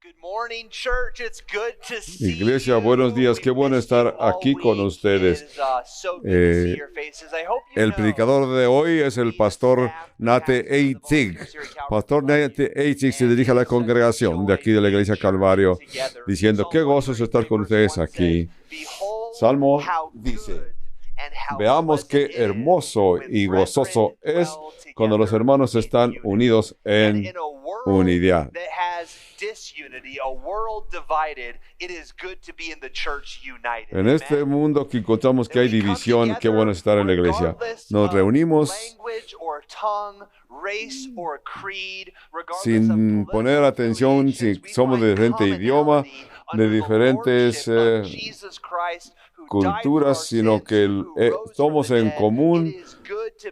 Good morning, church. It's good to see Iglesia, buenos días. Qué bueno estar aquí con ustedes. El predicador de hoy es el pastor Nate Eitzig. Pastor Nate Eitzig se dirige a la congregación de aquí de la Iglesia Calvario diciendo, qué gozo es estar con ustedes aquí. Salmo dice, veamos qué hermoso y gozoso es cuando los hermanos están unidos en unidad. En este mundo que encontramos que hay división, qué bueno estar en la iglesia. Nos reunimos sin poner atención si somos de diferente idioma, de diferentes culturas, sino que somos en común,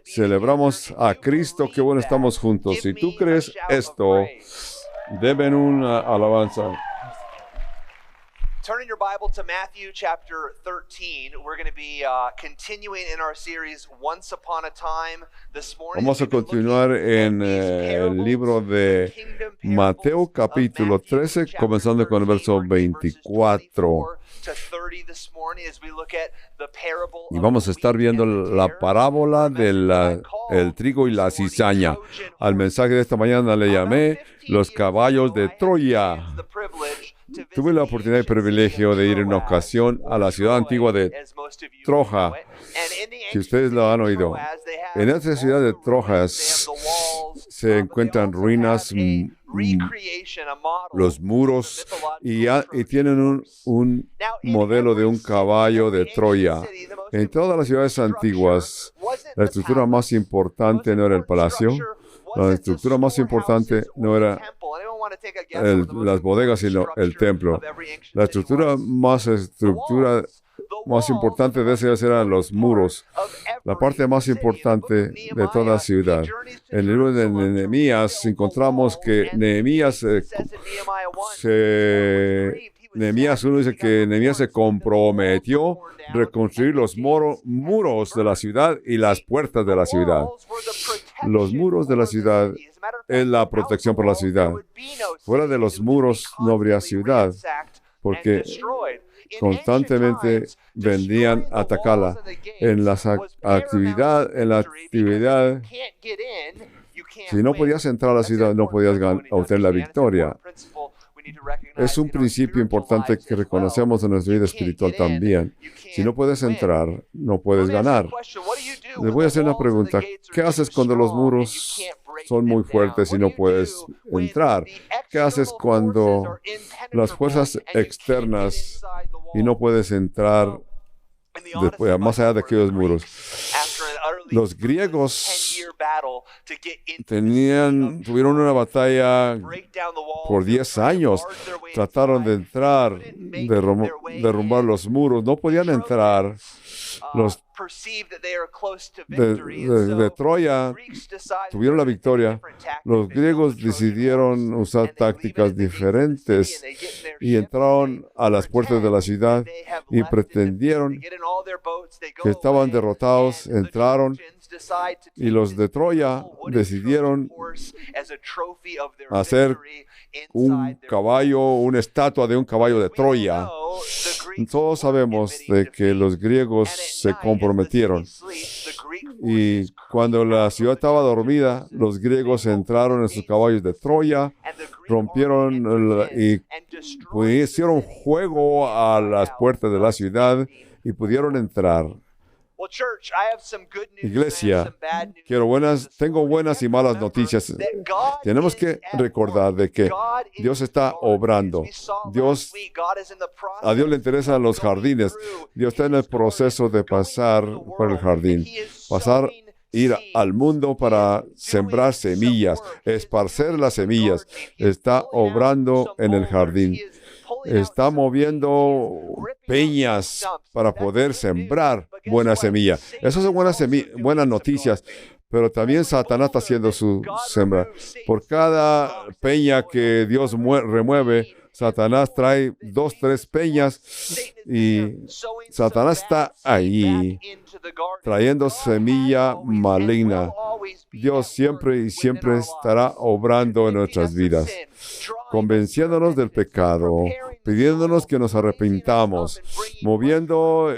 celebramos a Cristo, qué bueno estamos juntos. Si tú crees esto, deben una alabanza. Turn in your Bible to Matthew chapter 13. We're going to be continuing in our series Once Upon a Time. This morning, vamos a continuar en el libro de Mateo capítulo 13, comenzando con el verso 24. Y vamos a estar viendo la parábola del trigo y la cizaña. Al mensaje de esta mañana le llamé los caballos de Troya. Tuve la oportunidad y privilegio de ir en una ocasión a la ciudad antigua de Troja, si ustedes lo han oído. En esta ciudad de Trojas se encuentran ruinas, los muros, y tienen un modelo de un caballo de Troya. En todas las ciudades antiguas, la estructura más importante no era el palacio, la estructura más importante no era las bodegas, sino el templo. La estructura más importante de esas eran los muros, la parte más importante de toda la ciudad. En el libro de Nehemías encontramos que Nehemías 1 dice que Nehemías se comprometió a reconstruir los muros de la ciudad y las puertas de la ciudad. Los muros de la ciudad es la protección por la ciudad. Fuera de los muros no habría ciudad, porque constantemente vendían a atacarla. En la actividad, si no podías entrar a la ciudad, no podías obtener la victoria. Es un principio importante que reconocemos en nuestra vida espiritual también. Si no puedes entrar, no puedes ganar. Les voy a hacer una pregunta. ¿Qué haces cuando los muros son muy fuertes y no puedes entrar? ¿Qué haces cuando las fuerzas externas y no puedes entrar más allá de aquellos muros? Los griegos tuvieron una batalla por 10 años. Trataron de entrar, derrumbar los muros. No podían entrar. Los de Troya tuvieron la victoria. Los griegos decidieron usar tácticas diferentes y entraron a las puertas de la ciudad y pretendieron que estaban derrotados, entraron, y los de Troya decidieron hacer un caballo, una estatua de un caballo de Troya. Todos sabemos de que los griegos se comprometieron. Y cuando la ciudad estaba dormida, los griegos entraron en sus caballos de Troya, rompieron y hicieron fuego a las puertas de la ciudad y pudieron entrar. Iglesia, tengo buenas y malas noticias. Tenemos que recordar de que Dios está obrando. A Dios le interesan los jardines. Dios está en el proceso de pasar por el jardín. Ir al mundo para sembrar semillas, esparcer las semillas. Está obrando en el jardín. Está moviendo peñas para poder sembrar buena semilla. Esas son buenas noticias pero también Satanás está haciendo su sembra. Por cada peña que Dios remueve, Satanás trae 2, 3 peñas y Satanás está ahí trayendo semilla maligna. Dios siempre y siempre estará obrando en nuestras vidas, convenciéndonos del pecado, pidiéndonos que nos arrepintamos, moviendo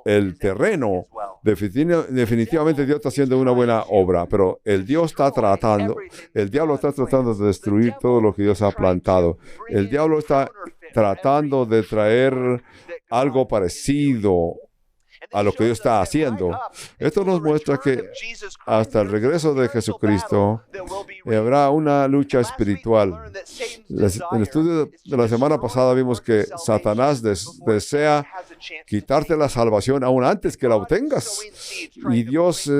el terreno. Definitivamente Dios está haciendo una buena obra, pero el diablo está tratando de destruir todo lo que Dios ha plantado. El diablo está tratando de traer algo parecido a lo que Dios está haciendo. Esto nos muestra que hasta el regreso de Jesucristo habrá una lucha espiritual. En el estudio de la semana pasada vimos que Satanás desea quitarte la salvación aún antes que la obtengas. Y Dios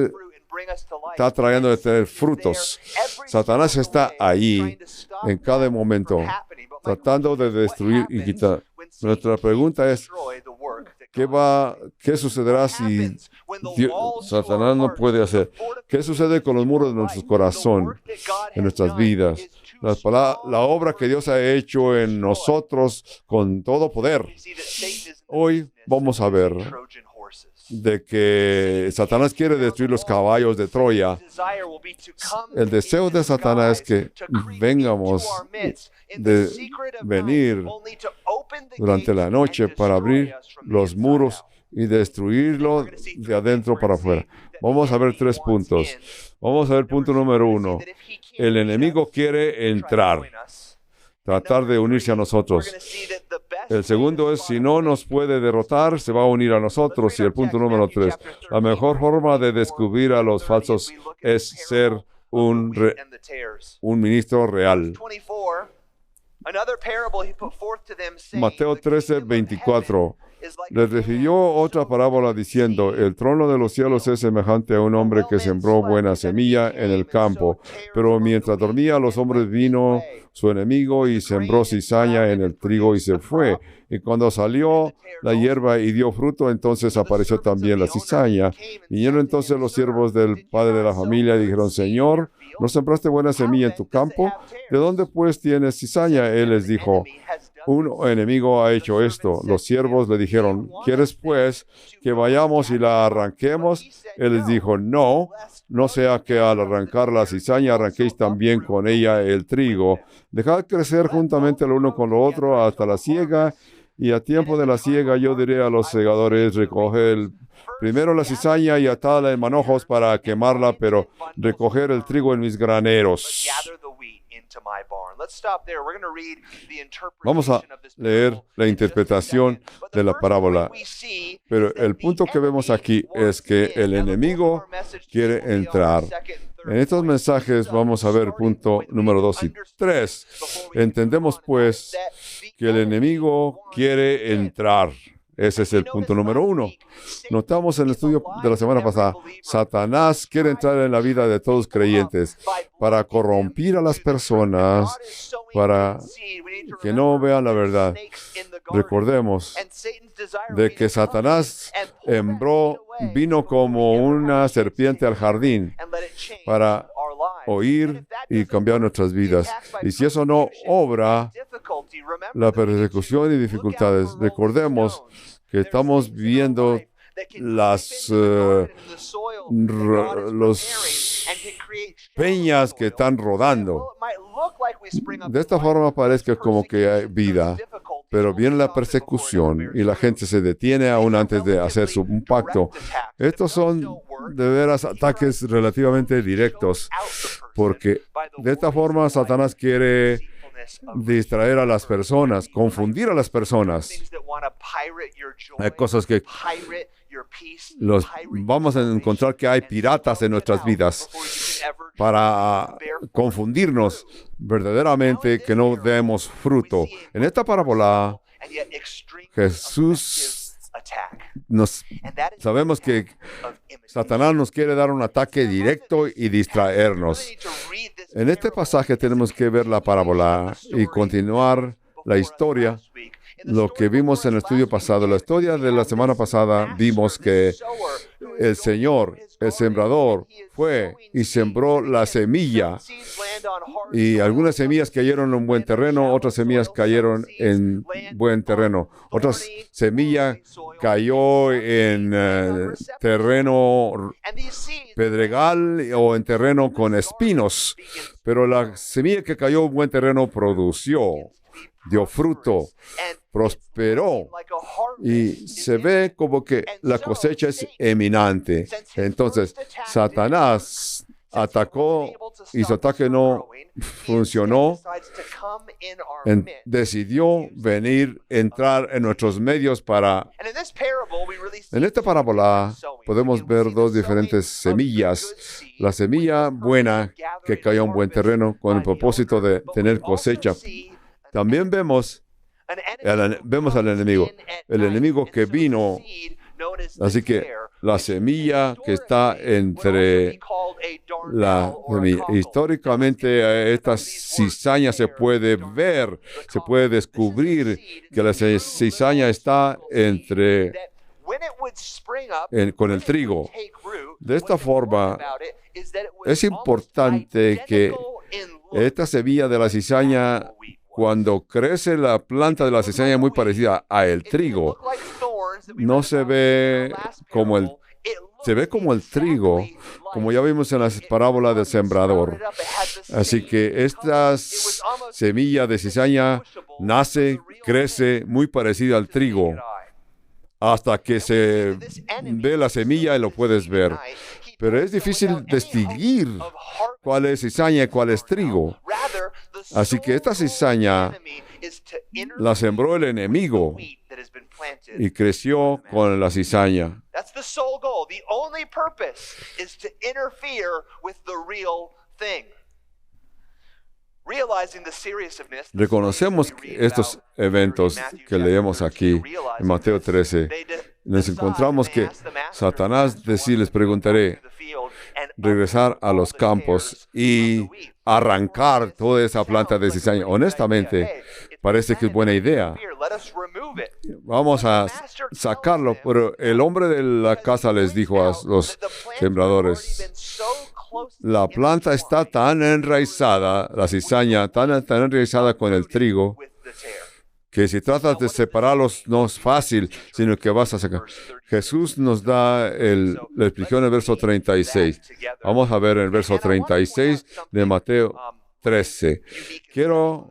está trayendo de tener frutos. Satanás está ahí en cada momento, tratando de destruir y quitar. Nuestra pregunta es, ¿qué sucederá si Satanás no puede hacer? ¿Qué sucede con los muros de nuestro corazón, en nuestras vidas? La obra que Dios ha hecho en nosotros con todo poder. Hoy vamos a ver de que Satanás quiere destruir los caballos de Troya. El deseo de Satanás es que vengamos de venir durante la noche para abrir los muros y destruirlo de adentro para afuera. Vamos a ver 3 puntos. Vamos a ver punto número 1. El enemigo quiere entrar, tratar de unirse a nosotros. El segundo es, si no nos puede derrotar, se va a unir a nosotros. Y el punto número 3, la mejor forma de descubrir a los falsos es ser un ministro real. Mateo 13:24. Les refirió otra parábola diciendo, el trono de los cielos es semejante a un hombre que sembró buena semilla en el campo, pero mientras dormía los hombres vino su enemigo y sembró cizaña en el trigo y se fue. Y cuando salió la hierba y dio fruto, entonces apareció también la cizaña. Vinieron entonces los siervos del padre de la familia y dijeron, Señor, ¿no sembraste buena semilla en tu campo? ¿De dónde pues tienes cizaña? Él les dijo, un enemigo ha hecho esto. Los siervos le dijeron, ¿quieres pues que vayamos y la arranquemos? Él les dijo, no sea que al arrancar la cizaña arranquéis también con ella el trigo. Dejad crecer juntamente lo uno con lo otro hasta la siega, y a tiempo de la siega yo diré a los segadores, recoger primero la cizaña y atadla en manojos para quemarla, pero recoger el trigo en mis graneros. Vamos a leer la interpretación de la parábola. Pero el punto que vemos aquí es que el enemigo quiere entrar. En estos mensajes vamos a ver punto número 2 y 3. Entendemos pues que el enemigo quiere entrar. Ese es el punto número 1. Notamos en el estudio de la semana pasada, Satanás quiere entrar en la vida de todos creyentes para corrompir a las personas, para que no vean la verdad. Recordemos de que Satanás vino como una serpiente al jardín para oír y cambiar nuestras vidas. Y si eso no obra, la persecución y dificultades. Recordemos que estamos viendo los peñas que están rodando. De esta forma parece como que hay vida, pero viene la persecución y la gente se detiene aún antes de hacer un pacto. Estos son de veras ataques relativamente directos, porque de esta forma Satanás quiere distraer a las personas, confundir a las personas. Hay cosas que vamos a encontrar que hay piratas en nuestras vidas para confundirnos verdaderamente, que no demos fruto. En esta parábola, Jesús sabemos que Satanás nos quiere dar un ataque directo y distraernos. En este pasaje tenemos que ver la parábola y continuar la historia. Lo que vimos en el estudio pasado, la historia de la semana pasada, vimos que el Señor, el sembrador, fue y sembró la semilla. Y algunas semillas cayeron en buen terreno, otras semillas cayeron en buen terreno. Otras semillas cayó en terreno pedregal o en terreno con espinos. Pero la semilla que cayó en buen terreno dio fruto, prosperó y se ve como que la cosecha es eminente. Entonces, Satanás atacó y su ataque no funcionó. Decidió entrar en nuestros medios para... En esta parábola podemos ver dos diferentes semillas. La semilla buena que cayó en buen terreno con el propósito de tener cosecha. También vemos al enemigo. El enemigo que vino. Así que la semilla que está entre la semilla. Históricamente, esta cizaña se puede ver, se puede descubrir que la cizaña está con el trigo. De esta forma, es importante que esta semilla de la cizaña, cuando crece la planta de la cizaña muy parecida a el trigo, no se ve como el trigo, como ya vimos en la parábola del sembrador. Así que esta semilla de cizaña nace, crece muy parecida al trigo, hasta que se ve la semilla y lo puedes ver. Pero es difícil distinguir cuál es cizaña y cuál es trigo. Así que esta cizaña la sembró el enemigo y creció con la cizaña. Reconocemos estos eventos que leemos aquí en Mateo 13. Nos encontramos que Satanás les preguntaré, regresar a los campos y arrancar toda esa planta de cizaña. Honestamente, parece que es buena idea. Vamos a sacarlo, pero el hombre de la casa les dijo a los sembradores, la planta está tan enraizada, la cizaña tan enraizada con el trigo, que si tratas de separarlos no es fácil, sino que vas a sacar. Jesús nos da la explicación en el verso 36. Vamos a ver el verso 36 de Mateo 13. Quiero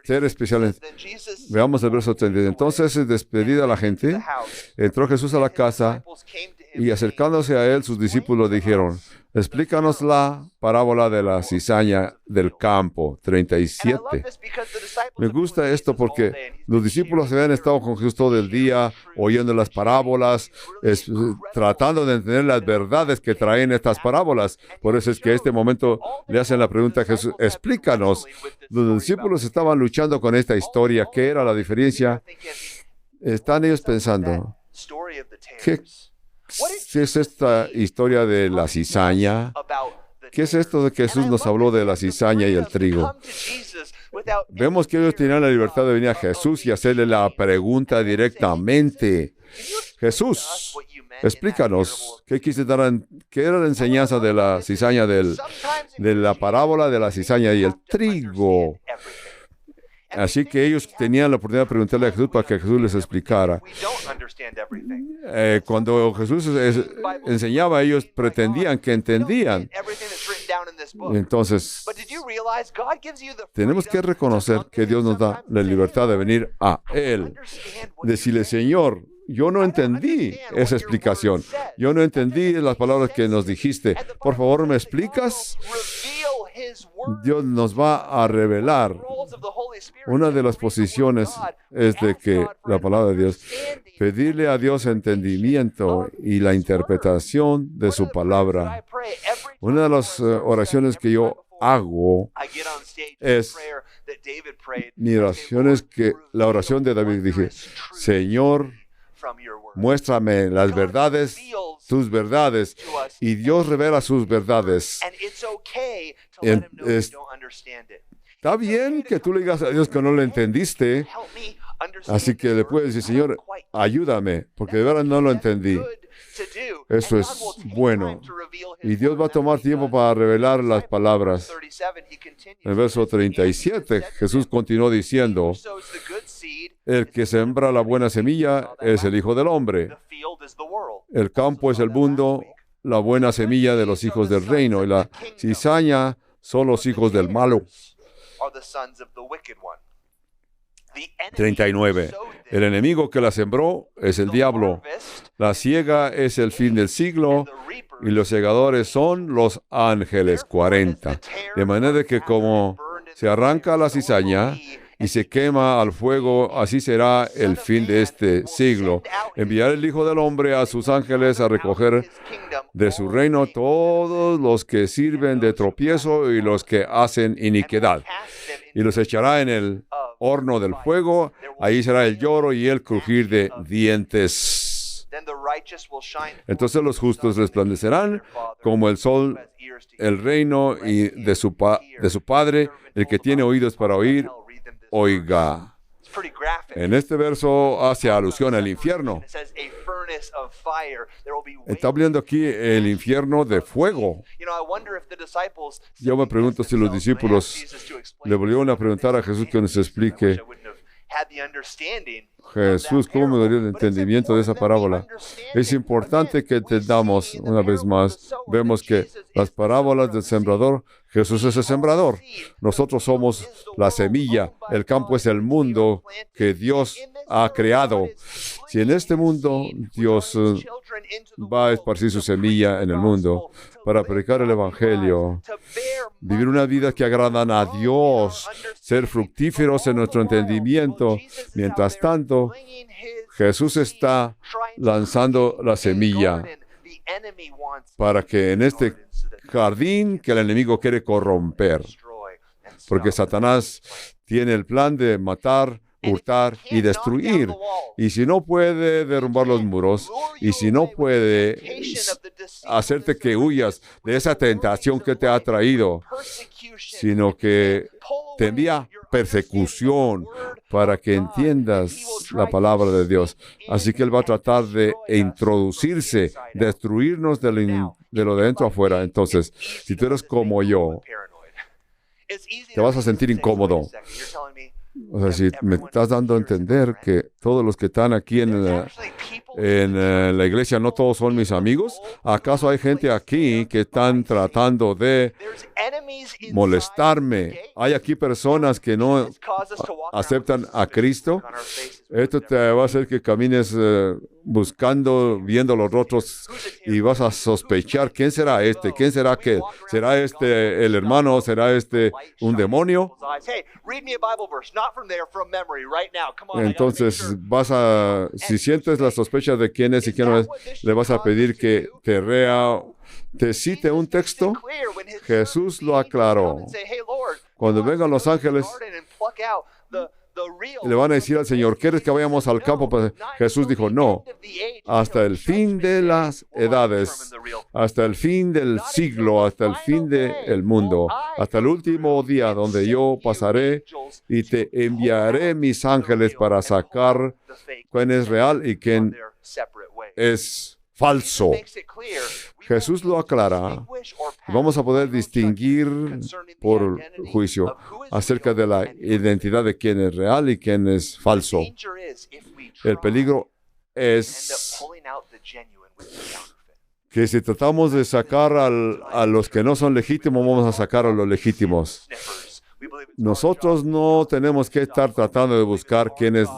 ser especial. Veamos el verso 36. Entonces, despedida la gente, entró Jesús a la casa y acercándose a él, sus discípulos dijeron, explícanos la parábola de la cizaña del campo, 37. Me gusta esto porque los discípulos habían estado con Jesús todo el día, oyendo las parábolas, tratando de entender las verdades que traen estas parábolas. Por eso es que en este momento le hacen la pregunta a Jesús, explícanos. Los discípulos estaban luchando con esta historia. ¿Qué era la diferencia? Están ellos pensando, ¿qué es esta historia de la cizaña? ¿Qué es esto de que Jesús nos habló de la cizaña y el trigo? Vemos que ellos tenían la libertad de venir a Jesús y hacerle la pregunta directamente. Jesús, explícanos, ¿qué era la enseñanza de la cizaña, de la parábola de la cizaña y el trigo? Así que ellos tenían la oportunidad de preguntarle a Jesús para que Jesús les explicara. Cuando Jesús enseñaba, ellos pretendían que entendían. Entonces, tenemos que reconocer que Dios nos da la libertad de venir a Él. Decirle, Señor, yo no entendí esa explicación. Yo no entendí las palabras que nos dijiste. Por favor, ¿me explicas? Dios nos va a revelar. Una de las posiciones es de que la palabra de Dios, pedirle a Dios entendimiento y la interpretación de su palabra. Una de las oraciones que yo hago es, mi oración es que la oración de David, dije, Señor, muéstrame las verdades, tus verdades, y Dios revela sus verdades. Está bien que tú le digas a Dios que no lo entendiste. Así que le puedes decir, Señor, ayúdame, porque de verdad no lo entendí. Eso es bueno. Y Dios va a tomar tiempo para revelar las palabras. En el verso 37, Jesús continuó diciendo, el que sembra la buena semilla es el Hijo del Hombre. El campo es el mundo, la buena semilla de los hijos del reino, y la cizaña son los hijos del malo. 39. El enemigo que la sembró es el diablo. La siega es el fin del siglo y los segadores son los ángeles. 40. De manera que como se arranca la cizaña y se quema al fuego, así será el fin de este siglo. Enviará el Hijo del Hombre a sus ángeles a recoger de su reino todos los que sirven de tropiezo y los que hacen iniquidad. Y los echará en el horno del fuego, ahí será el lloro y el crujir de dientes. Entonces los justos resplandecerán como el sol, el reino y de su Padre. El que tiene oídos para oír, oiga. En este verso hace alusión al infierno. Está hablando aquí el infierno de fuego. Yo me pregunto si los discípulos le volvieron a preguntar a Jesús que nos explique. Jesús, ¿cómo me daría el entendimiento de esa parábola? Es importante que entendamos una vez más. Vemos que las parábolas del sembrador, Jesús es el sembrador. Nosotros somos la semilla. El campo es el mundo que Dios ha creado. Si en este mundo Dios va a esparcir su semilla en el mundo para predicar el Evangelio, vivir una vida que agradan a Dios, ser fructíferos en nuestro entendimiento. Mientras tanto, Jesús está lanzando la semilla para que en este jardín que el enemigo quiere corromper, porque Satanás tiene el plan de matar, hurtar y destruir. Y si no puede derrumbar los muros, y si no puede hacerte que huyas de esa tentación que te ha traído, sino que te envía persecución para que entiendas la palabra de Dios. Así que Él va a tratar de introducirse, destruirnos de lo de dentro afuera. Entonces, si tú eres como yo, te vas a sentir incómodo. O sea, si me estás dando a entender que todos los que están aquí en la iglesia, no todos son mis amigos. ¿Acaso hay gente aquí que están tratando de molestarme? ¿Hay aquí personas que no aceptan a Cristo? Esto te va a hacer que camines buscando, viendo los rostros y vas a sospechar, ¿quién será este? ¿Quién será aquel? ¿Será este el hermano? ¿Será este un demonio? Entonces si sientes la sospecha de quién es y quién no es, le vas a pedir que te cite un texto. Jesús lo aclaró. Cuando vengan los ángeles, le van a decir al Señor, ¿quieres que vayamos al campo? Pues Jesús dijo, no, hasta el fin de las edades, hasta el fin del siglo, hasta el fin del mundo, hasta el último día donde yo pasaré y te enviaré mis ángeles para sacar quién es real y quién es falso. Jesús lo aclara. Vamos a poder distinguir por juicio acerca de la identidad de quién es real y quién es falso. El peligro es que si tratamos de sacar a los que no son legítimos, vamos a sacar a los legítimos. Nosotros no tenemos que estar tratando de buscar quién es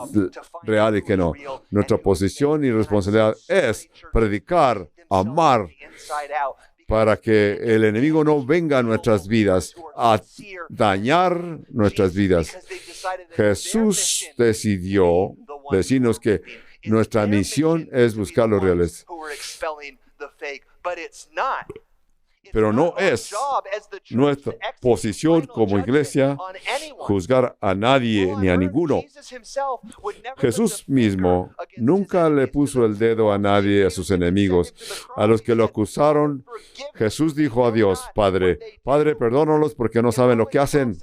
real y quién no. Nuestra posición y responsabilidad es predicar, amar, para que el enemigo no venga a nuestras vidas a dañar nuestras vidas. Jesús decidió decirnos que nuestra misión es buscar los reales. Pero no es nuestra posición como iglesia juzgar a nadie ni a ninguno. Jesús mismo nunca le puso el dedo a nadie, a sus enemigos. A los que lo acusaron, Jesús dijo a Dios, Padre, perdónalos porque no saben lo que hacen.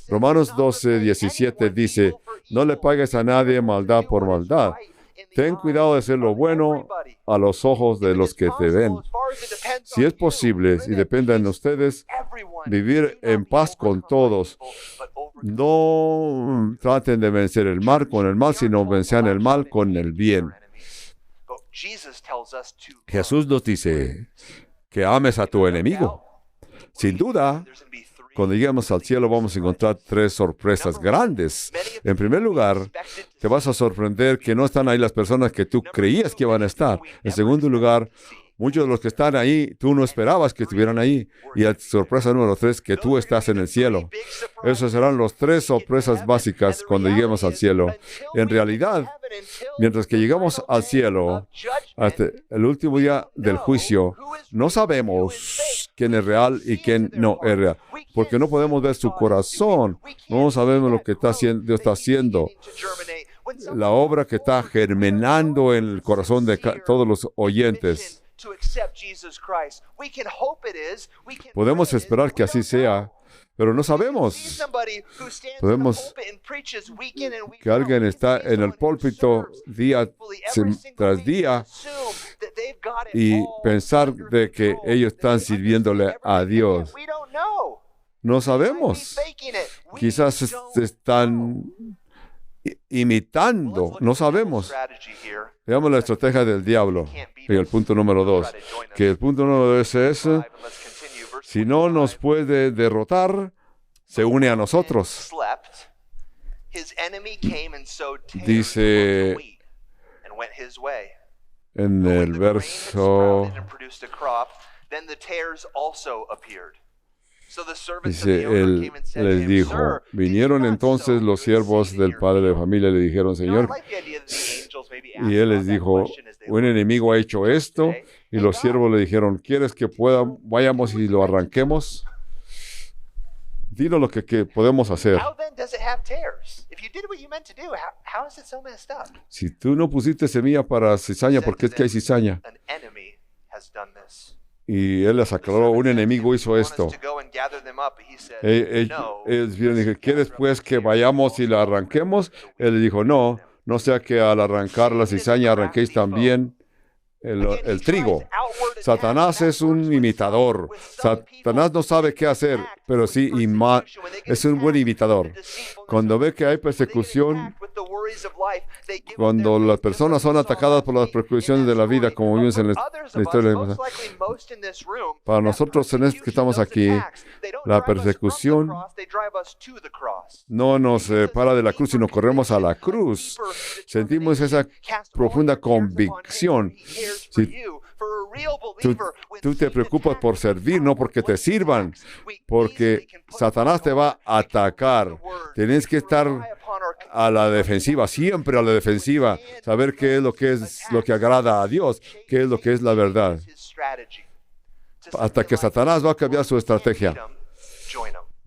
Romanos 12:17 dice, No le pagues a nadie maldad por maldad. Ten cuidado de hacer lo bueno a los ojos de los que te ven. Si es posible, y depende de ustedes, vivir en paz con todos. No traten de vencer el mal con el mal, sino vencer el mal con el bien. Jesús nos dice que ames a tu enemigo. Sin duda, cuando lleguemos al cielo vamos a encontrar 3 sorpresas grandes. En primer lugar, te vas a sorprender que no están ahí las personas que tú creías que iban a estar. En segundo lugar, muchos de los que están ahí, tú no esperabas que estuvieran ahí. Y la sorpresa número 3, que tú estás en el cielo. Esas serán las 3 sorpresas básicas cuando lleguemos al cielo. En realidad, mientras que llegamos al cielo, hasta el último día del juicio, no sabemos quién es real y quién no es real. Porque no podemos ver su corazón. No sabemos lo que Dios está haciendo. La obra que está germinando en el corazón de todos los oyentes. Podemos esperar que así sea, pero no sabemos. Podemos que alguien está en el púlpito día tras día y pensar de que ellos están sirviéndole a Dios. No sabemos. Quizás están imitando. No sabemos. Veamos la estrategia del diablo. Y el punto número 2. Que el punto número 2 es, si no nos puede derrotar, se une a nosotros. Dice en el verso, dice, él les dijo, vinieron entonces los siervos del padre de familia y le dijeron, Señor, y él les dijo, un enemigo ha hecho esto, y los siervos le dijeron, ¿quieres que vayamos y lo arranquemos? Dinos lo que podemos hacer. Si tú no pusiste semilla para cizaña, ¿por qué es que hay cizaña? Y él les aclaró, un enemigo hizo esto. Ellos vieron y dijeron, ¿quieres pues que vayamos y la arranquemos? Él le dijo, no sea que al arrancar la cizaña arranquéis también el trigo. Satanás es un imitador. Satanás no sabe qué hacer, pero sí es un buen imitador. Cuando ve que hay persecución, cuando las personas son atacadas por las persecuciones de la vida, como vimos en la historia, para nosotros que estamos aquí, la persecución no nos separa de la cruz, sino corremos a la cruz. Sentimos esa profunda convicción. Si tú te preocupas por servir, no porque te sirvan, porque Satanás te va a atacar. Tienes que estar a la defensiva, siempre a la defensiva, saber qué es lo que agrada a Dios, qué es lo que es la verdad. Hasta que Satanás va a cambiar su estrategia.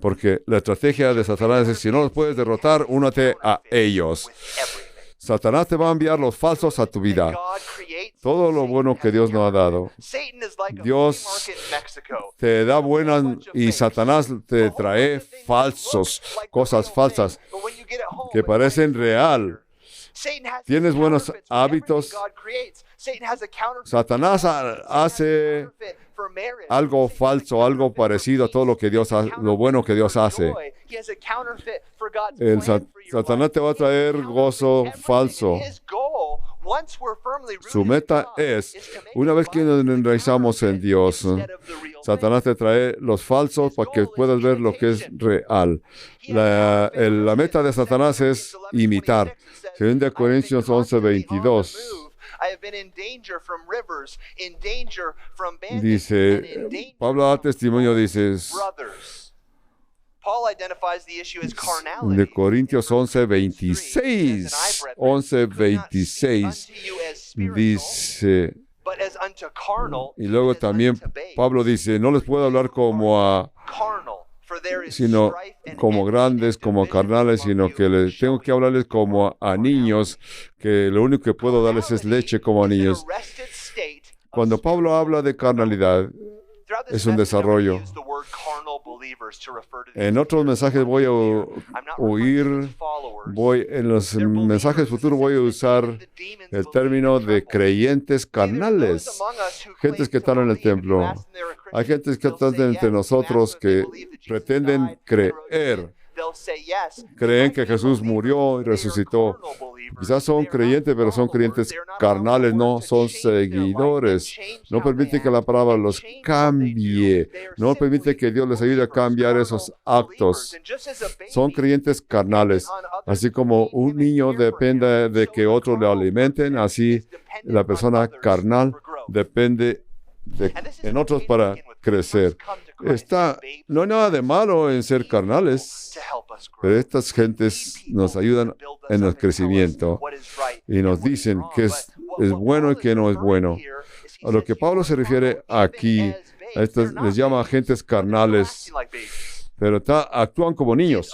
Porque la estrategia de Satanás es, si no los puedes derrotar, únete a ellos. Satanás te va a enviar los falsos a tu vida. Todo lo bueno que Dios nos ha dado. Dios te da buenas y Satanás te trae cosas falsas que parecen real. Tienes buenos hábitos. Satanás hace algo falso, algo parecido a todo lo que Dios hace, lo bueno que Dios hace. Satanás te va a traer gozo falso. Su meta es, una vez que nos enraizamos en Dios, Satanás te trae los falsos para que puedas ver lo que es real. La meta de Satanás es imitar. 2 Corintios 11:22. Dice, Pablo da testimonio, dice, de Corintios 11:26. 11:26 dice, y luego también Pablo dice, no les puedo hablar sino como grandes, como carnales, sino que les tengo que hablarles como a niños, que lo único que puedo darles es leche como a niños. Cuando Pablo habla de carnalidad, es un desarrollo. En otros mensajes voy a en los mensajes futuros voy a usar el término de creyentes carnales, gentes que están en el templo. Hay gentes que están entre nosotros que pretenden creer. Creen que Jesús murió y resucitó. Quizás son creyentes, pero son creyentes carnales, no son seguidores. No permite que la palabra los cambie. No permite que Dios les ayude a cambiar esos actos. Son creyentes carnales. Así como un niño depende de que otros le alimenten, así la persona carnal depende en otros para crecer. No hay nada de malo en ser carnales, pero estas gentes nos ayudan en el crecimiento y nos dicen qué es bueno y qué no es bueno. A lo que Pablo se refiere aquí, a estos les llama agentes carnales, pero actúan como niños.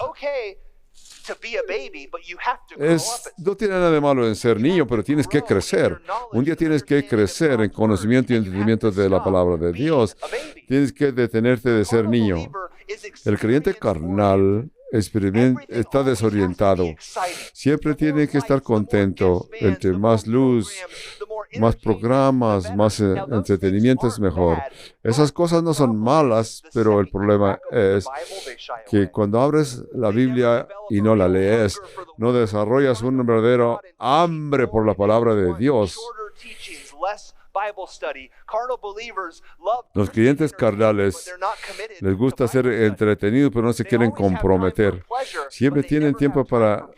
No tiene nada de malo en ser niño, pero tienes que crecer. Un día tienes que crecer en conocimiento y entendimiento de la palabra de Dios. Tienes que detenerte de ser niño. El creyente carnal está desorientado. Siempre tiene que estar contento. Entre más luz, más programas, más entretenimiento es mejor. Esas cosas no son malas, pero el problema es que cuando abres la Biblia y no la lees, no desarrollas un verdadero hambre por la palabra de Dios. Los creyentes carnales les gusta ser entretenidos, pero no se quieren comprometer. Siempre tienen tiempo para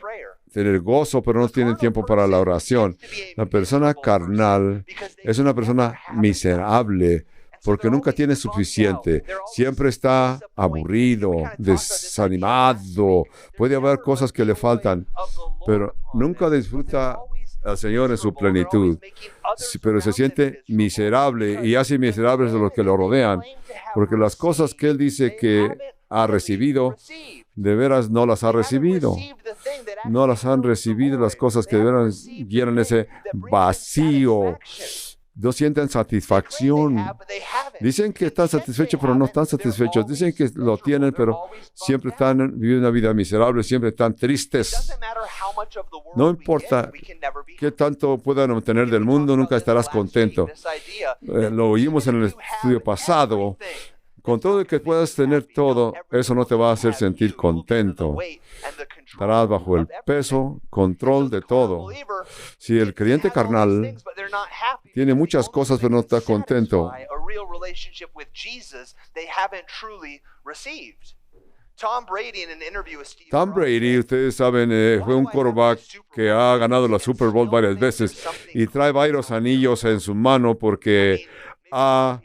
tener gozo, pero no tienen tiempo para la oración. La persona carnal es una persona miserable porque nunca tiene suficiente. Siempre está aburrido, desanimado. Puede haber cosas que le faltan, pero nunca disfruta al Señor en su plenitud. Pero se siente miserable y hace miserables a los que lo rodean, porque las cosas que Él dice que ha recibido, de veras no las ha recibido. No las han recibido las cosas que de veras llenan ese vacío. No sienten satisfacción. Dicen que están satisfechos, pero no están satisfechos. Dicen que lo tienen, pero siempre están viviendo una vida miserable, siempre están tristes. No importa qué tanto puedan obtener del mundo, nunca estarás contento. Lo oímos en el estudio pasado. Con todo el que puedas tener todo, eso no te va a hacer sentir contento. Estarás bajo el peso, control de todo. Si el creyente carnal tiene muchas cosas, pero no está contento. Tom Brady, ustedes saben, fue un quarterback que ha ganado la Super Bowl varias veces y trae varios anillos en su mano porque ha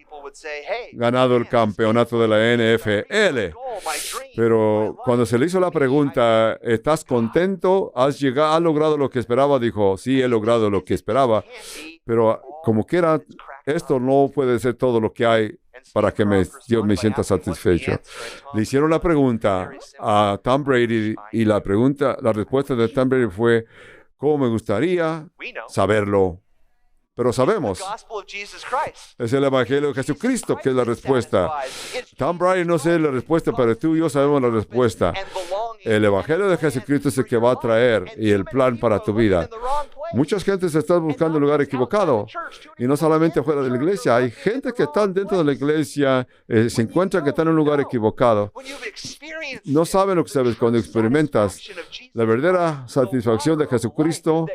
ganado el campeonato de la NFL. Pero cuando se le hizo la pregunta, ¿estás contento? ¿Has logrado lo que esperaba? Dijo, sí, he logrado lo que esperaba. Pero como quiera, esto no puede ser todo lo que hay para que yo me sienta satisfecho. Le hicieron la pregunta a Tom Brady y la respuesta de Tom Brady fue, ¿cómo me gustaría saberlo? Pero sabemos, es el Evangelio de Jesucristo que es la respuesta. Tom Brady no sé la respuesta, pero tú y yo sabemos la respuesta. El Evangelio de Jesucristo es el que va a traer y el plan para tu vida. Muchas gentes están buscando un lugar equivocado y no solamente fuera de la iglesia. Hay gente que están dentro de la iglesia, se encuentran que están en un lugar equivocado. No saben lo que sabes cuando experimentas la verdadera satisfacción de Jesucristo,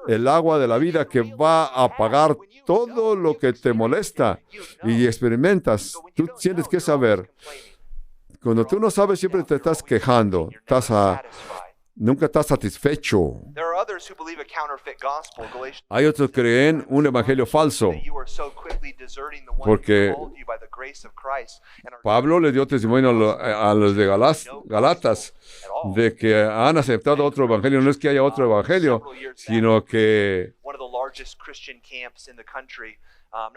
el agua de la vida que va a apagar todo lo que te molesta y experimentas. Tú tienes que saber. Cuando tú no sabes, siempre te estás quejando. Nunca estás satisfecho. Hay otros que creen un evangelio falso, porque Pablo le dio testimonio a los de Galatas de que han aceptado otro evangelio. No es que haya otro evangelio, sino que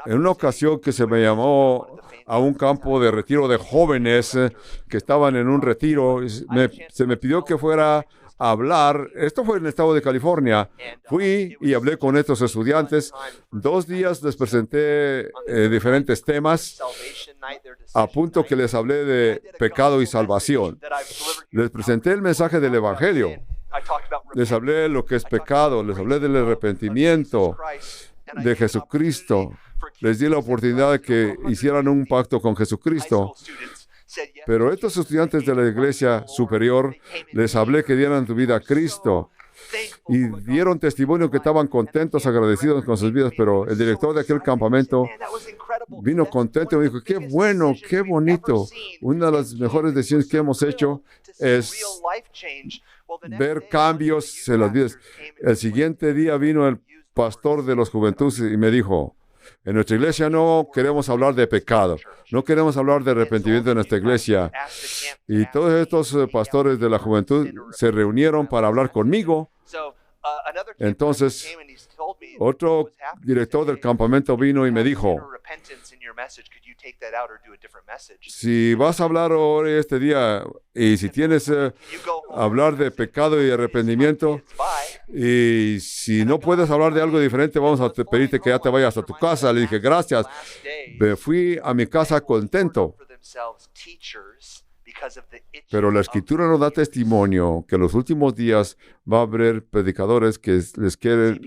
en una ocasión que se me llamó a un campo de retiro de jóvenes que estaban en un retiro, se me pidió que fuera hablar. Esto fue en el estado de California. Fui y hablé con estos estudiantes. 2 días les presenté diferentes temas, a punto que les hablé de pecado y salvación. Les presenté el mensaje del Evangelio. Les hablé de lo que es pecado, les hablé del arrepentimiento de Jesucristo. Les di la oportunidad de que hicieran un pacto con Jesucristo. Pero estos estudiantes de la iglesia superior, les hablé que dieran su vida a Cristo. Y dieron testimonio que estaban contentos, agradecidos con sus vidas. Pero el director de aquel campamento vino contento y me dijo, qué bueno, qué bonito. Una de las mejores decisiones que hemos hecho es ver cambios en las vidas. El siguiente día vino el pastor de los juventudes y me dijo, en nuestra iglesia no queremos hablar de pecado, no queremos hablar de arrepentimiento en nuestra iglesia. Y todos estos pastores de la juventud se reunieron para hablar conmigo. Entonces, otro director del campamento vino y me dijo, si vas a hablar hoy este día y si tienes hablar de pecado y arrepentimiento y si no puedes hablar de algo diferente, vamos a pedirte que ya te vayas a tu casa. Le dije, gracias. Me fui a mi casa contento. Pero la Escritura nos da testimonio que en los últimos días va a haber predicadores que les quieren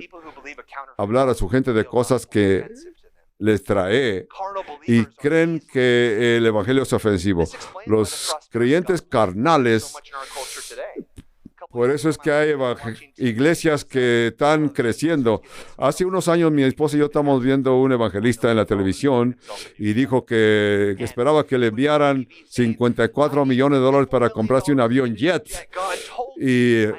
hablar a su gente de cosas que les trae y creen que el Evangelio es ofensivo. Los creyentes carnales, por eso es que hay iglesias que están creciendo. Hace unos años mi esposa y yo estamos viendo un evangelista en la televisión y dijo que esperaba que le enviaran $54 millones para comprarse un avión jet. Y él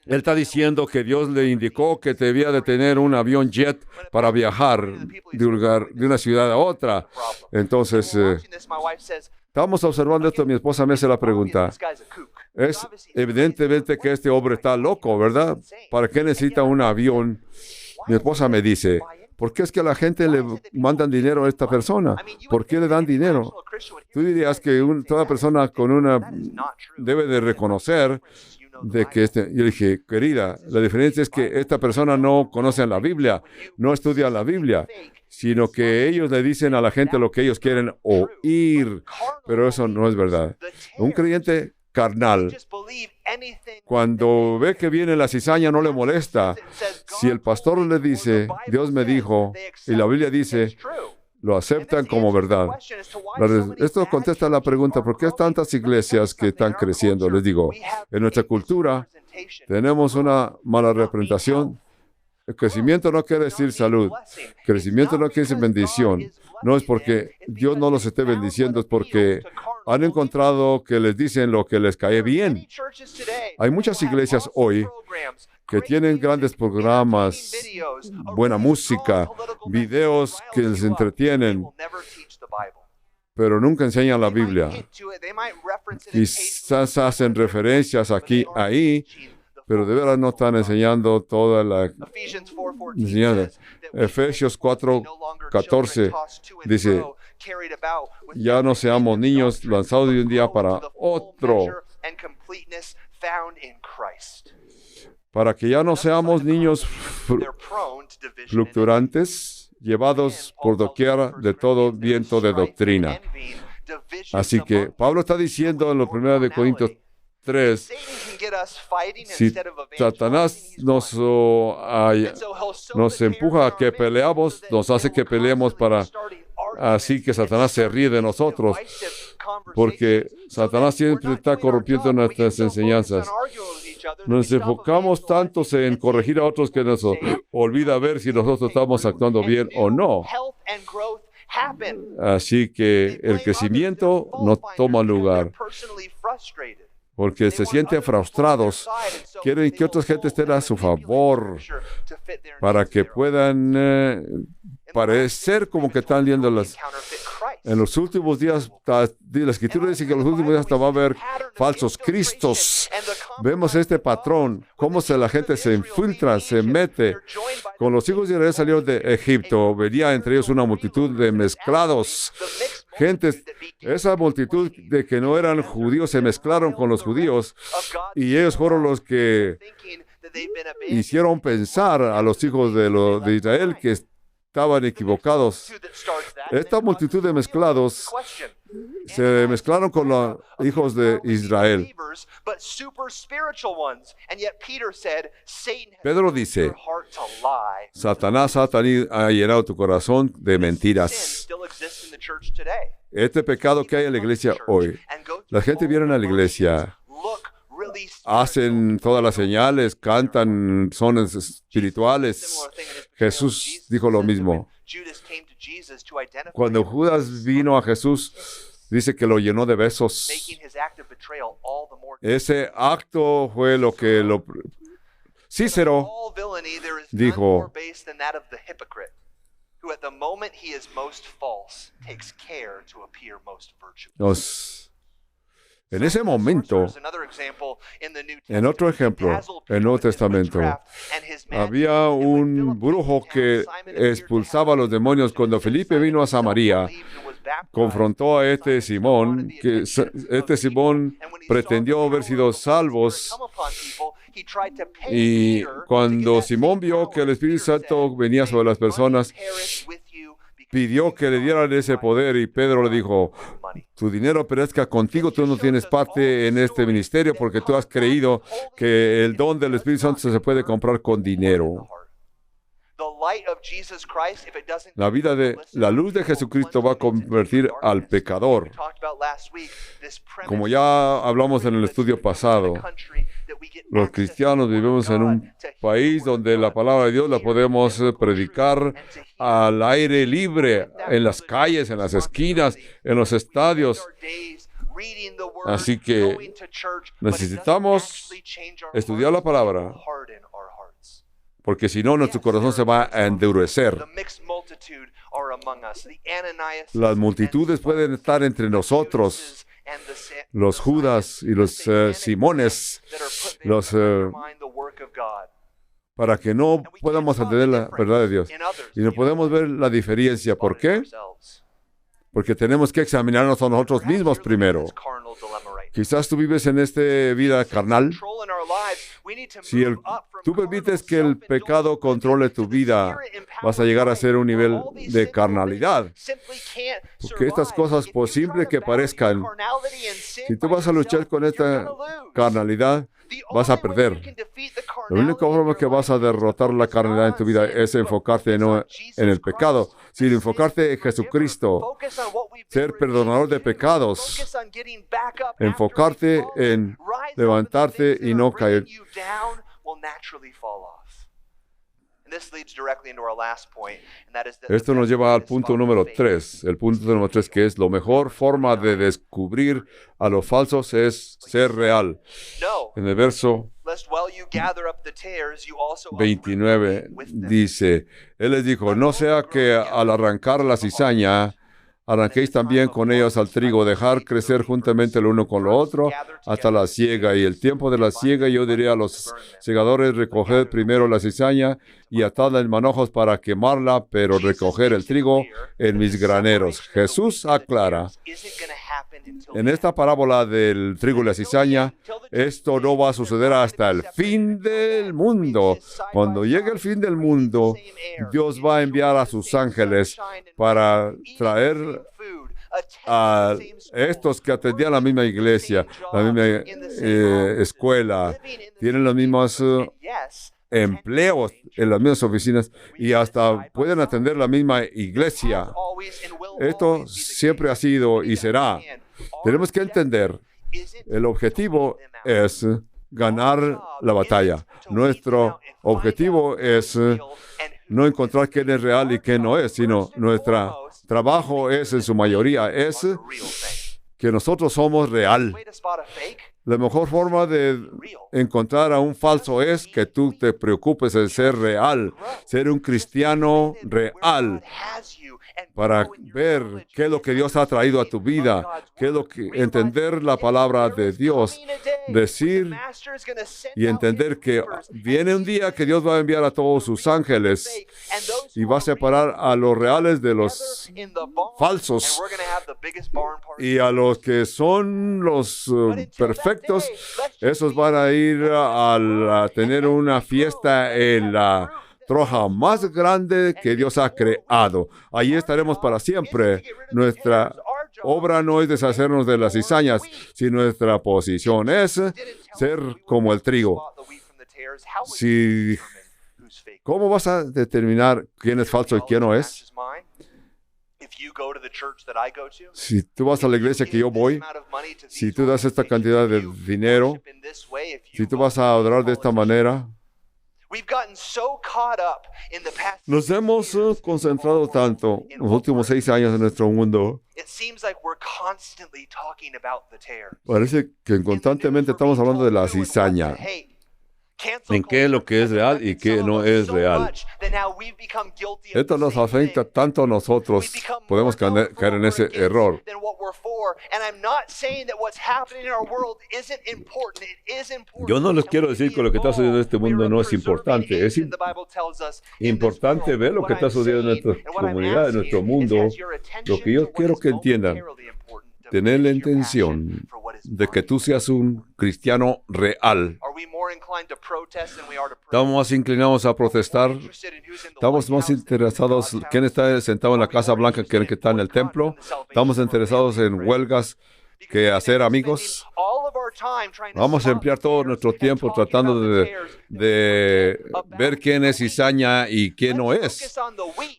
está diciendo que Dios le indicó que debía de tener un avión jet para viajar de una ciudad a otra. Entonces, estábamos observando esto. Mi esposa me hace la pregunta. Es evidentemente que este hombre está loco, ¿verdad? ¿Para qué necesita un avión? Mi esposa me dice, ¿por qué es que a la gente le mandan dinero a esta persona? ¿Por qué le dan dinero? Tú dirías que toda persona con una debe de reconocer de que yo dije, querida, la diferencia es que esta persona no conoce la Biblia, no estudia la Biblia, sino que ellos le dicen a la gente lo que ellos quieren oír. Pero eso no es verdad. Un creyente carnal, cuando ve que viene la cizaña, no le molesta. Si el pastor le dice, Dios me dijo, y la Biblia dice, lo aceptan como verdad. Esto contesta la pregunta, ¿por qué hay tantas iglesias que están creciendo? Les digo, en nuestra cultura tenemos una mala representación. El crecimiento no quiere decir salud. Crecimiento no quiere decir bendición. No es porque Dios no los esté bendiciendo, es porque han encontrado que les dicen lo que les cae bien. Hay muchas iglesias hoy que tienen grandes programas, buena música, videos que les entretienen, pero nunca enseñan la Biblia. Quizás hacen referencias aquí, ahí, pero de verdad no están enseñando toda la enseñanza. Efesios 4:14 dice, ya no seamos niños lanzados de un día para otro, para que ya no seamos niños fluctuantes, llevados por doquier de todo viento de doctrina. Así que Pablo está diciendo en los 1 Corintios 3, si Satanás nos empuja a que peleamos, nos hace que peleemos así que Satanás se ríe de nosotros, porque Satanás siempre está corrompiendo nuestras enseñanzas. Nos enfocamos tanto en corregir a otros que nos olvida ver si nosotros estamos actuando bien o no. Así que el crecimiento no toma lugar, porque se sienten frustrados. Quieren que otras gentes estén a su favor para que puedan parecer como que están viendo en los últimos días. La Escritura dice que en los últimos días hasta va a haber falsos cristos. Vemos este patrón, cómo la gente se infiltra, se mete. Con los hijos de Israel salieron de Egipto, venía entre ellos una multitud de mezclados, gentes, esa multitud de que no eran judíos se mezclaron con los judíos y ellos fueron los que hicieron pensar a los hijos de Israel que estaban equivocados. Esta multitud de mezclados se mezclaron con los hijos de Israel. Pedro dice, Satanás ha llenado tu corazón de mentiras. Este pecado que hay en la iglesia hoy, la gente viene a la iglesia, hacen todas las señales, cantan sones espirituales. Jesús dijo lo mismo. Cuando Judas vino a Jesús, dice que lo llenó de besos. Ese acto fue lo que Cícero dijo, en ese momento, en otro ejemplo, en el Nuevo Testamento, había un brujo que expulsaba a los demonios. Cuando Felipe vino a Samaria, confrontó a este Simón, que este Simón pretendió haber sido salvos. Y cuando Simón vio que el Espíritu Santo venía sobre las personas, pidió que le dieran ese poder y Pedro le dijo, tu dinero perezca contigo, tú no tienes parte en este ministerio porque tú has creído que el don del Espíritu Santo se puede comprar con dinero. La luz de Jesucristo va a convertir al pecador. Como ya hablamos en el estudio pasado, los cristianos vivimos en un país donde la palabra de Dios la podemos predicar al aire libre, en las calles, en las esquinas, en los estadios. Así que necesitamos estudiar la palabra, porque si no, nuestro corazón se va a endurecer. Las multitudes pueden estar entre nosotros, los Judas y los Simones, para que no podamos entender la verdad de Dios. Y no podemos ver la diferencia. ¿Por qué? Porque tenemos que examinarnos a nosotros mismos primero. Quizás tú vives en esta vida carnal. Si tú permites que el pecado controle tu vida, vas a llegar a ser un nivel de carnalidad. Porque estas cosas, por simple que parezcan, si tú vas a luchar con esta carnalidad, vas a perder. La única forma que vas a derrotar la carnalidad en tu vida es enfocarte no en el pecado, sino enfocarte en Jesucristo, ser perdonador de pecados, enfocarte en levantarte y no caer. Esto nos lleva al punto número 3. El punto número 3, que es la mejor forma de descubrir a los falsos es ser real. En el verso 29 dice, Él les dijo, no sea que al arrancar la cizaña, arranquéis también con ellos al trigo, dejar crecer juntamente el uno con lo otro hasta la siega. Y el tiempo de la siega, yo diré a los segadores, recoged primero la cizaña y atadla en manojos para quemarla, pero recoger el trigo en mis graneros. Jesús aclara, en esta parábola del trigo y la cizaña, esto no va a suceder hasta el fin del mundo. Cuando llegue el fin del mundo, Dios va a enviar a sus ángeles para traer a estos que atendían la misma iglesia, la misma escuela, tienen los mismos empleos en las mismas oficinas y hasta pueden atender la misma iglesia. Esto siempre ha sido y será. Tenemos que entender, el objetivo es ganar la batalla. Nuestro objetivo es no encontrar quién es real y quién no es, sino nuestro trabajo es, en su mayoría, es que nosotros somos real. La mejor forma de encontrar a un falso es que tú te preocupes de ser real, ser un cristiano real. para ver qué es lo que Dios ha traído a tu vida, qué es lo que entender la palabra de Dios, decir y entender que viene un día que Dios va a enviar a todos sus ángeles y va a separar a los reales de los falsos, y a los que son los perfectos, esos van a ir a tener una fiesta en la troja más grande que Dios ha creado. Allí estaremos para siempre. Nuestra obra no es deshacernos de las cizañas, sino nuestra posición es ser como el trigo. ¿Cómo vas a determinar quién es falso y quién no es? Si tú vas a la iglesia que yo voy, si tú das esta cantidad de dinero, si tú vas a adorar de esta manera, nos hemos concentrado tanto en los últimos 6 años en nuestro mundo. Parece que constantemente estamos hablando de la cizaña, en qué es lo que es real y qué no es real. Esto nos afecta tanto a nosotros, podemos caer en ese error. Yo no les quiero decir que lo que está sucediendo en este mundo no es importante. Es importante ver lo que está sucediendo en nuestra comunidad, en nuestro mundo. Lo que yo quiero que entiendan, tener la intención de que tú seas un cristiano real. Estamos más inclinados a protestar. Estamos más interesados en quién está sentado en la Casa Blanca que el que está en el templo. Estamos interesados en huelgas que hacer amigos. Vamos a emplear todo nuestro tiempo tratando de ver quién es cizaña y quién no es.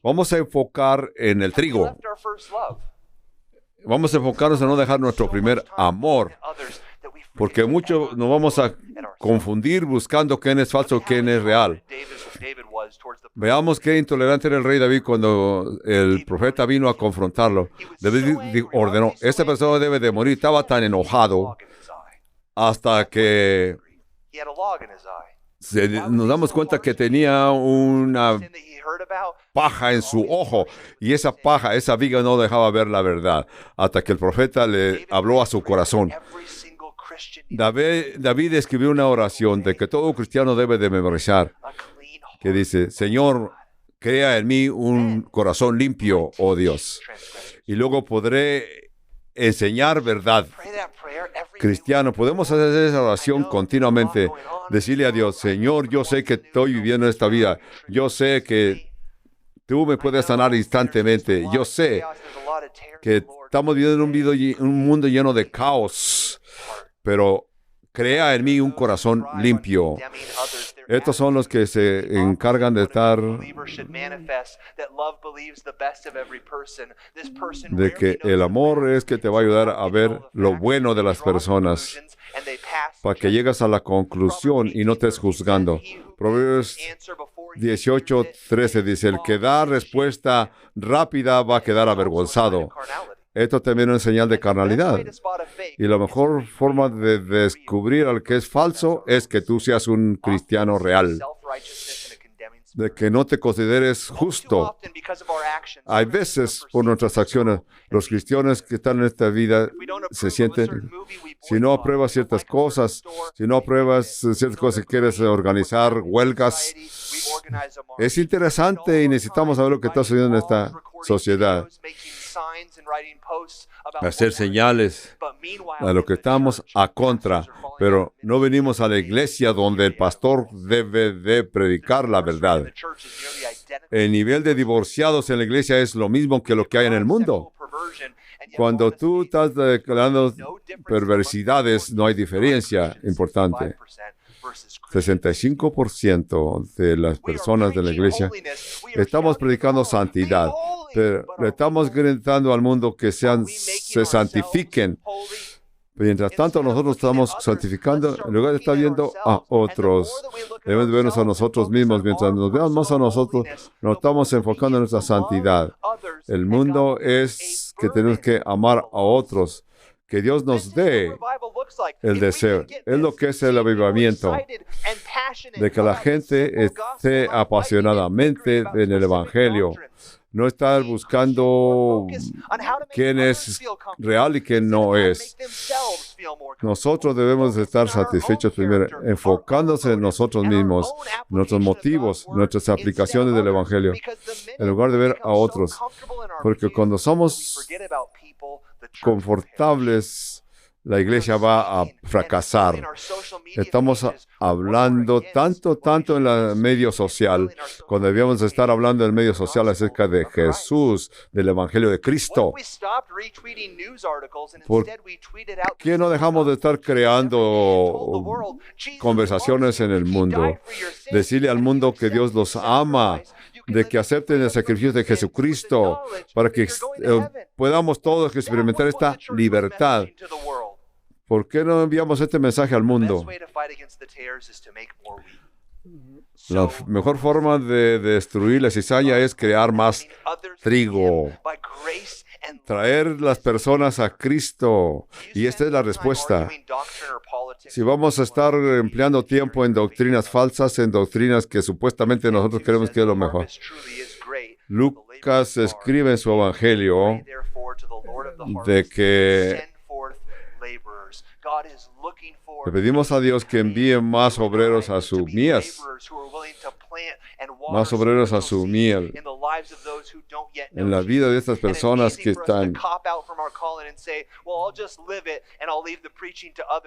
Vamos a enfocar en el trigo. Vamos a enfocarnos en no dejar nuestro primer amor, porque mucho nos vamos a confundir buscando quién es falso, quién es real. Veamos qué intolerante era el rey David cuando el profeta vino a confrontarlo. David ordenó, esta persona debe de morir. Estaba tan enojado hasta que nos damos cuenta que tenía una paja en su ojo, y esa paja, esa viga no dejaba ver la verdad, hasta que el profeta le habló a su corazón. David escribió una oración de que todo cristiano debe de memorizar, que dice, Señor, crea en mí un corazón limpio, oh Dios, y luego podré enseñar verdad. Cristiano, podemos hacer esa oración continuamente, decirle a Dios, Señor, yo sé que estoy viviendo esta vida, yo sé que tú me puedes sanar instantemente, yo sé que estamos viviendo en un mundo lleno de caos, pero crea en mí un corazón limpio. Estos son los que se encargan de estar, de que el amor es que te va a ayudar a ver lo bueno de las personas, para que llegues a la conclusión y no estés juzgando. Proverbios 18:13 dice, el que da respuesta rápida va a quedar avergonzado. Esto también es una señal de carnalidad. Y la mejor forma de descubrir al que es falso es que tú seas un cristiano real, de que no te consideres justo. Hay veces, por nuestras acciones, los cristianos que están en esta vida se sienten, si no apruebas ciertas cosas, si no apruebas ciertas cosas, quieres organizar huelgas. Es interesante y necesitamos saber lo que está sucediendo en esta sociedad. Hacer señales a lo que estamos a contra, pero no venimos a la iglesia donde el pastor debe de predicar la verdad. El nivel de divorciados en la iglesia es lo mismo que lo que hay en el mundo. Cuando tú estás declarando perversidades, no hay diferencia importante. 65% de las personas de la iglesia estamos predicando santidad, pero le estamos gritando al mundo que se santifiquen. Mientras tanto, nosotros estamos santificando, en lugar de estar viendo a otros. Debemos vernos a nosotros mismos. Mientras nos veamos más a nosotros, nos estamos enfocando en nuestra santidad. El mundo es que tenemos que amar a otros. Que Dios nos dé el deseo. Es lo que es el avivamiento, de que la gente esté apasionadamente en el Evangelio, No estar buscando quién es real y quién no es. Nosotros debemos estar satisfechos primero, enfocándose en nosotros mismos, nuestros motivos, nuestras aplicaciones del Evangelio, en lugar de ver a otros. Porque cuando somos confortables, la iglesia va a fracasar. Estamos hablando tanto en el medio social, cuando debíamos estar hablando en el medio social acerca de Jesús, del Evangelio de Cristo. ¿Por qué no dejamos de estar creando conversaciones en el mundo? Decirle al mundo que Dios los ama, de que acepten el sacrificio de Jesucristo, para que podamos todos experimentar esta libertad. ¿Por qué no enviamos este mensaje al mundo? La mejor forma de destruir la cizaña es crear más trigo, traer las personas a Cristo. Y esta es la respuesta. Si vamos a estar empleando tiempo en doctrinas falsas, en doctrinas que supuestamente nosotros creemos que es lo mejor. Lucas escribe en su evangelio de que le pedimos a Dios que envíe más obreros a su mies, más obreros a su miel, en la vida de estas personas que están.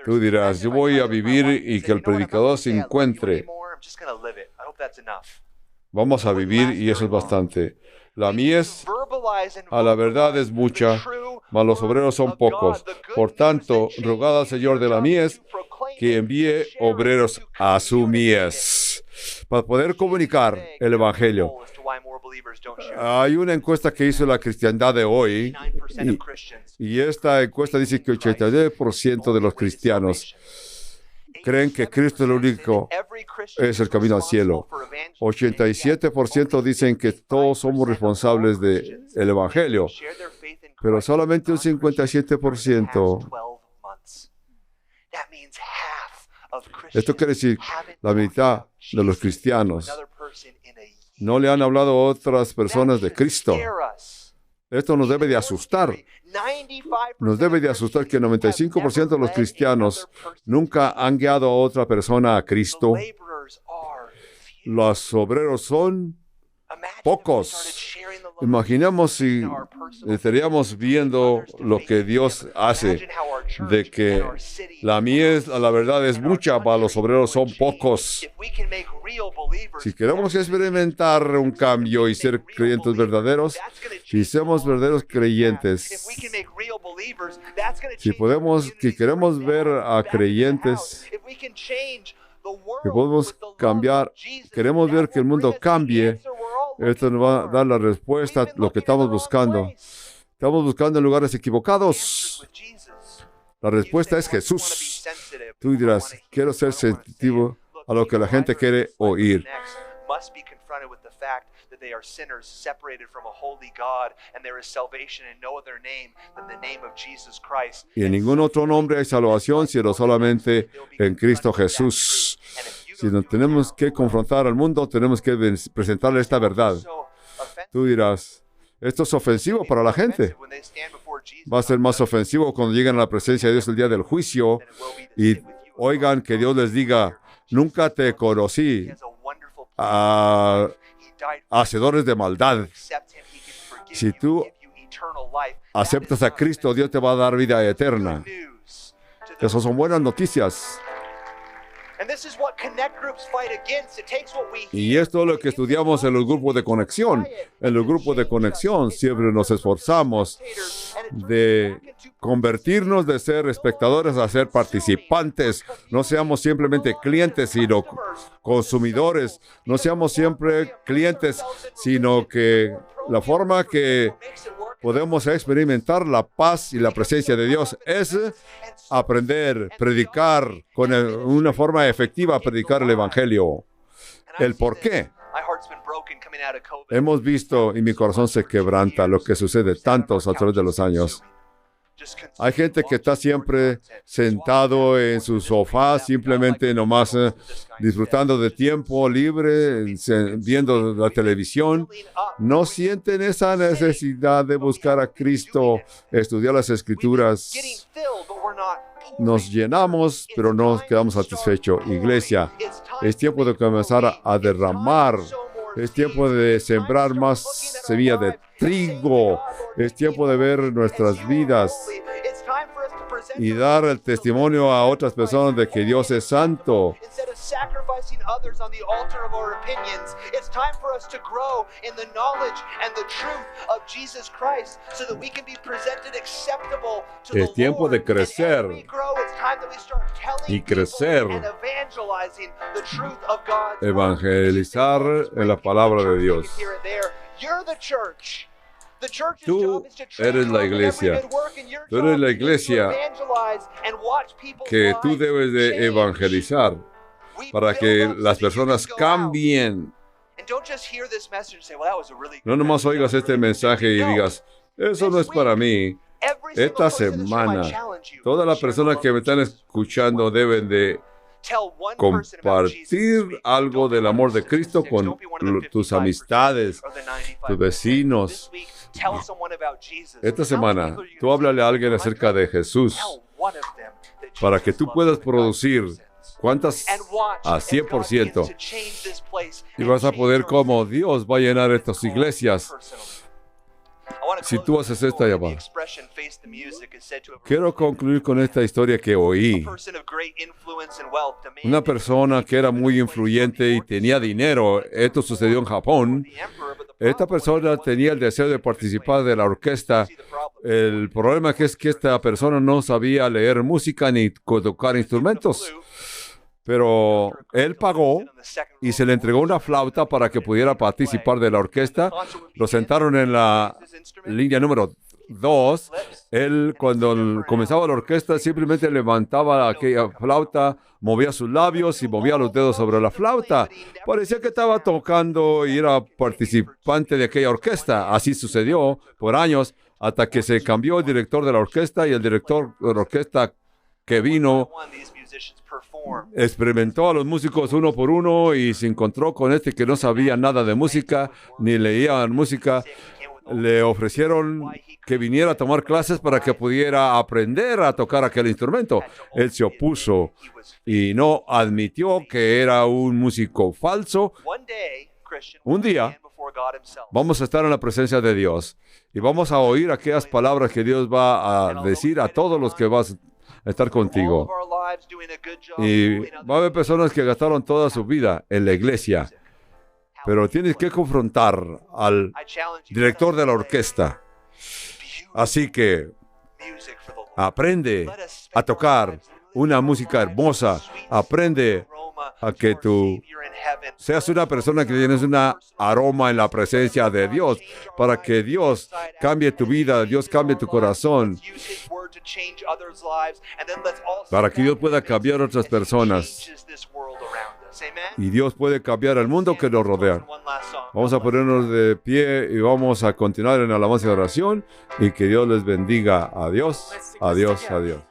Tú dirás, yo voy a vivir y que el predicador se encuentre. Vamos a vivir y eso es bastante. La mies a la verdad es mucha, mas los obreros son pocos. Por tanto, rogad al Señor de la mies que envíe obreros a su mies para poder comunicar el Evangelio. Hay una encuesta que hizo la cristiandad de hoy y esta encuesta dice que 89% de los cristianos creen que Cristo es el único, es el camino al cielo. 87% dicen que todos somos responsables del Evangelio, pero solamente un 57%. Esto quiere decir la mitad de los cristianos no le han hablado a otras personas de Cristo. Esto nos debe de asustar. Nos debe de asustar que el 95% de los cristianos nunca han guiado a otra persona a Cristo. Los obreros son pocos. Imaginemos si estaríamos viendo lo que Dios hace, de que la mies, la verdad es mucha, para los obreros son pocos. Si queremos experimentar un cambio y ser creyentes verdaderos, si somos verdaderos creyentes, si queremos ver a creyentes, que podemos cambiar, queremos ver que el mundo cambie, esto nos va a dar la respuesta a lo que estamos buscando. Estamos buscando en lugares equivocados. La respuesta es Jesús. Tú dirás, quiero ser sensitivo a lo que la gente quiere oír. Y en ningún otro nombre hay salvación, sino solamente en Cristo Jesús. Si nos tenemos que confrontar al mundo, tenemos que presentarle esta verdad. Tú dirás, esto es ofensivo para la gente. Va a ser más ofensivo cuando lleguen a la presencia de Dios el día del juicio y oigan que Dios les diga, nunca te conocí, a hacedores de maldad. Si tú aceptas a Cristo, Dios te va a dar vida eterna. Esas son buenas noticias. Y esto es lo que estudiamos en los grupos de conexión. En los grupos de conexión siempre nos esforzamos de convertirnos de ser espectadores a ser participantes. No seamos simplemente clientes, sino consumidores. No seamos siempre clientes, sino que la forma que podemos experimentar la paz y la presencia de Dios es aprender, predicar con una forma efectiva, predicar el Evangelio. ¿El por qué? Hemos visto y mi corazón se quebranta lo que sucede tantos a través de los años. Hay gente que está siempre sentado en su sofá, simplemente nomás disfrutando de tiempo libre, viendo la televisión. No sienten esa necesidad de buscar a Cristo, estudiar las Escrituras. Nos llenamos, pero no quedamos satisfechos. Iglesia, es tiempo de comenzar a derramar. Es tiempo de sembrar más semilla de trigo. Es tiempo de ver nuestras vidas y dar el testimonio a otras personas de que Dios es santo. Es tiempo de crecer y crecer, evangelizar en la palabra de Dios. Tú eres la iglesia. Tú eres la iglesia que tú debes de evangelizar para que las personas cambien. No nomás oigas este mensaje y digas, eso no es para mí. Esta semana, todas las personas que me están escuchando deben de compartir algo del amor de Cristo con tus amistades, tus vecinos. Esta semana, tú háblale a alguien acerca de Jesús para que tú puedas producir ¿cuántas? A 100%. Y vas a poder como Dios va a llenar estas iglesias. Si tú haces esta llamada. Quiero concluir con esta historia que oí. Una persona que era muy influyente y tenía dinero. Esto sucedió en Japón. Esta persona tenía el deseo de participar de la orquesta. El problema es que esta persona no sabía leer música ni tocar instrumentos. Pero él pagó y se le entregó una flauta para que pudiera participar de la orquesta. Lo sentaron en la línea número 2. Él, cuando comenzaba la orquesta, simplemente levantaba aquella flauta, movía sus labios y movía los dedos sobre la flauta. Parecía que estaba tocando y era participante de aquella orquesta. Así sucedió por años, hasta que se cambió el director de la orquesta y el director de la orquesta que vino experimentó a los músicos uno por uno y se encontró con este que no sabía nada de música, ni leía música. Le ofrecieron que viniera a tomar clases para que pudiera aprender a tocar aquel instrumento. Él se opuso y no admitió que era un músico falso. Un día vamos a estar en la presencia de Dios y vamos a oír aquellas palabras que Dios va a decir a todos los que vas a estar contigo. Y va a haber personas que gastaron toda su vida en la iglesia, pero tienes que confrontar al director de la orquesta. Así que aprende a tocar una música hermosa. Aprende a que tú seas una persona que tienes un aroma en la presencia de Dios, para que Dios cambie tu vida, Dios cambie tu corazón, para que Dios pueda cambiar a otras personas. Y Dios puede cambiar el mundo que nos rodea. Vamos a ponernos de pie y vamos a continuar en alabanza y oración. Y que Dios les bendiga. Adiós, adiós, adiós.